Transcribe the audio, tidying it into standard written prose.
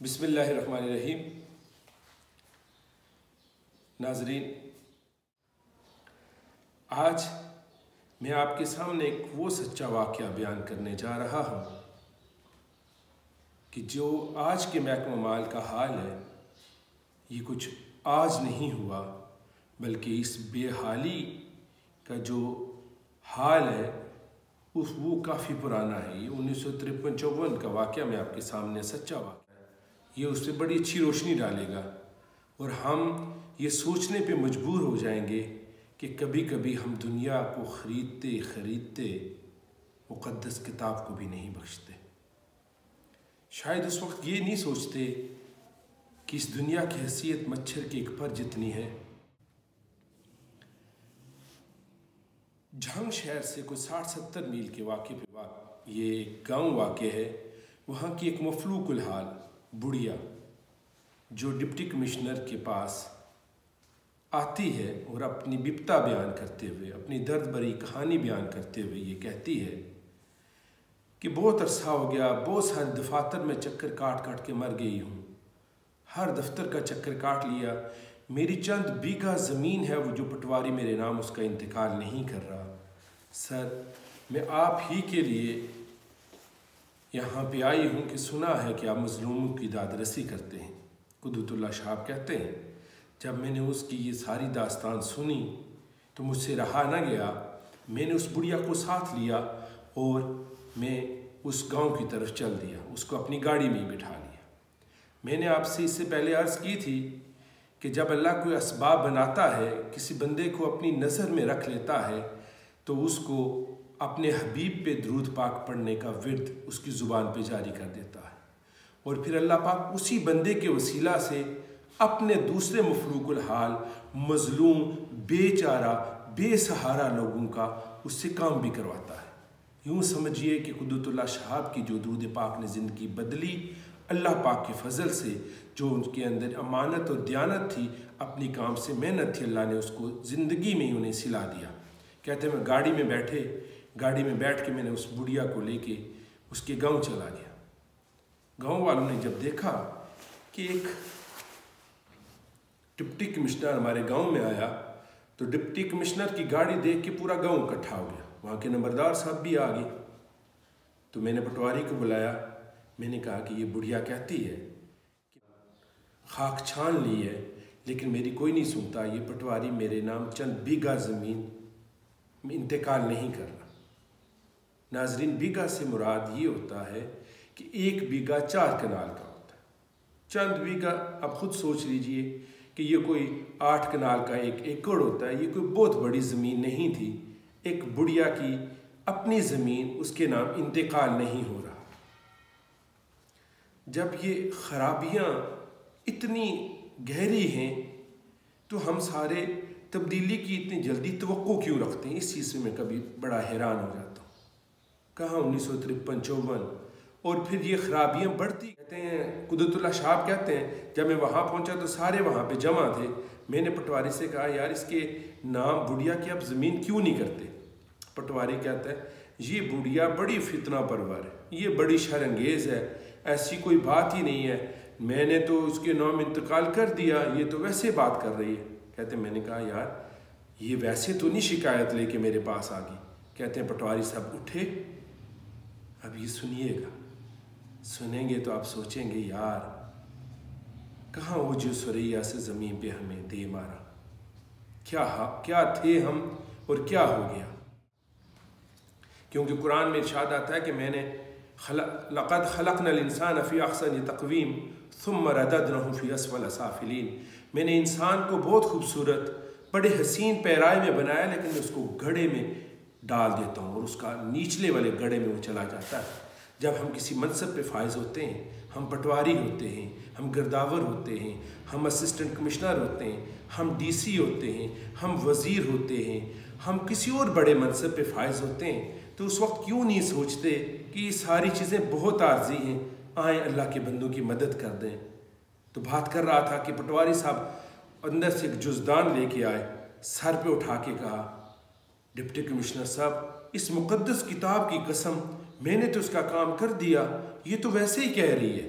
بسم اللہ الرحمن الرحیم۔ ناظرین، آج میں آپ کے سامنے ایک وہ سچا واقعہ بیان کرنے جا رہا ہوں کہ جو آج کے محکمہ مال کا حال ہے، یہ کچھ آج نہیں ہوا، بلکہ اس بے حالی کا جو حال ہے وہ کافی پرانا ہے۔ یہ 1953-54 کا واقعہ میں آپ کے سامنے سچا واقعہ ہے۔ یہ اس پہ بڑی اچھی روشنی ڈالے گا اور ہم یہ سوچنے پہ مجبور ہو جائیں گے کہ کبھی کبھی ہم دنیا کو خریدتے مقدس کتاب کو بھی نہیں بخشتے۔ شاید اس وقت یہ نہیں سوچتے کہ اس دنیا کی حیثیت مچھر کے ایک پر جتنی ہے۔ جھنگ شہر سے کوئی 60-70 میل کے واقعے پہ یہ ایک گاؤں واقع ہے۔ وہاں کی ایک مفلوق الحال بڑھیا جو ڈپٹی کمشنر کے پاس آتی ہے اور اپنی بپتا بیان کرتے ہوئے، اپنی درد بھری کہانی بیان کرتے ہوئے یہ کہتی ہے کہ بہت عرصہ ہو گیا، بہت سارے دفاتر میں چکر کاٹ کے مر گئی ہوں، ہر دفتر کا چکر کاٹ لیا، میری چند بیگھہ زمین ہے وہ جو پٹواری میرے نام اس کا انتقال نہیں کر رہا۔ سر، میں آپ ہی کے لیے یہاں پہ آئی ہوں کہ سنا ہے کہ آپ مظلوموں کی داد رسی کرتے ہیں۔ قدرت اللہ شاہب کہتے ہیں، جب میں نے اس کی یہ ساری داستان سنی تو مجھ سے رہا نہ گیا، میں نے اس بڑھیا کو ساتھ لیا اور میں اس گاؤں کی طرف چل دیا، اس کو اپنی گاڑی میں ہی بٹھا لیا۔ میں نے آپ سے اس سے پہلے عرض کی تھی کہ جب اللہ کوئی اسباب بناتا ہے، کسی بندے کو اپنی نظر میں رکھ لیتا ہے تو اس کو اپنے حبیب پہ درود پاک پڑھنے کا ورد اس کی زبان پہ جاری کر دیتا ہے، اور پھر اللہ پاک اسی بندے کے وسیلہ سے اپنے دوسرے مفلوق الحال مظلوم، بے چارہ، بے سہارا لوگوں کا اس سے کام بھی کرواتا ہے۔ یوں سمجھیے کہ قدرت اللہ شہاب کی جو درود پاک نے زندگی بدلی، اللہ پاک کے فضل سے، جو ان کے اندر امانت اور دیانت تھی، اپنی کام سے محنت تھی، اللہ نے اس کو زندگی میں ہی انہیں سلا دیا۔ کہتے ہیں میں گاڑی میں بیٹھ کے میں نے اس بڑھیا کو لے کے اس کے گاؤں چلا گیا۔ گاؤں والوں نے جب دیکھا کہ ایک ڈپٹی کمشنر ہمارے گاؤں میں آیا تو ڈپٹی کمشنر کی گاڑی دیکھ کے پورا گاؤں اکٹھا ہو گیا، وہاں کے نمبردار صاحب بھی آ گئے۔ تو میں نے پٹواری کو بلایا، میں نے کہا کہ یہ بڑھیا کہتی ہے کہ خاک چھان لی ہے لیکن میری کوئی نہیں سنتا، یہ پٹواری میرے نام چند بیگھہ زمین میں انتقال نہیں کر رہا۔ ناظرین، بیگھہ سے مراد یہ ہوتا ہے کہ ایک بیگھہ 4 کنال کا ہوتا ہے۔ چند بیگھہ آپ خود سوچ لیجئے کہ یہ کوئی 8 کنال کا 1 ایکڑ ہوتا ہے، یہ کوئی بہت بڑی زمین نہیں تھی۔ ایک بڑھیا کی اپنی زمین اس کے نام انتقال نہیں ہو رہا۔ جب یہ خرابیاں اتنی گہری ہیں تو ہم سارے تبدیلی کی اتنی جلدی توقع کیوں رکھتے ہیں؟ اس چیز سے میں کبھی بڑا حیران ہو جاتا ہوں۔ کہاں 1953-54 اور پھر یہ خرابیاں بڑھتی، کہتے ہیں قدرت اللہ شاہب کہتے ہیں جب میں وہاں پہنچا تو سارے وہاں پہ جمع تھے۔ میں نے پٹواری سے کہا یار اس کے نام بڑھیا کی اب زمین کیوں نہیں کرتے؟ پٹواری کہتا ہے یہ بڑھیا بڑی فتنہ پرور ہے، یہ بڑی شرانگیز ہے، ایسی کوئی بات ہی نہیں ہے، میں نے تو اس کے نام انتقال کر دیا، یہ تو ویسے بات کر رہی ہے۔ کہتے ہیں میں نے کہا یار یہ ویسے تو نہیں شکایت لے کے میرے پاس آ گئی۔ کہتے ہیں پٹواری صاحب اٹھے، اب یہ سنیے گا، سنیں گے تو آپ سوچیں گے یار کہاں وہ جو سریا سے زمین پہ ہمیں دے مارا، کیا تھے ہم اور کیا ہو گیا۔ کیونکہ قرآن میں ارشاد آتا ہے کہ میں نے لقد خلقنا الانسان فی احسن تقویم ثم رددناه فی اسفل سافلین، میں نے انسان کو بہت خوبصورت بڑے حسین پیرائے میں بنایا لیکن میں اس کو گڑھے میں ڈال دیتا ہوں اور اس کا نیچلے والے گڑھے میں وہ چلا جاتا ہے۔ جب ہم کسی منصب پہ فائز ہوتے ہیں، ہم پٹواری ہوتے ہیں، ہم گرداور ہوتے ہیں، ہم اسسٹنٹ کمشنر ہوتے ہیں، ہم ڈی سی ہوتے ہیں، ہم وزیر ہوتے ہیں، ہم کسی اور بڑے منصب پہ فائز ہوتے ہیں تو اس وقت کیوں نہیں سوچتے کہ یہ ساری چیزیں بہت عارضی ہیں، آئیں اللہ کے بندوں کی مدد کر دیں۔ تو بات کر رہا تھا کہ پٹواری صاحب اندر سے ایک جزدان لے کے آئے، سر پہ اٹھا کے کہا ڈپٹی کمشنر صاحب اس مقدس کتاب کی قسم میں نے تو اس کا کام کر دیا، یہ تو ویسے ہی کہہ رہی ہے۔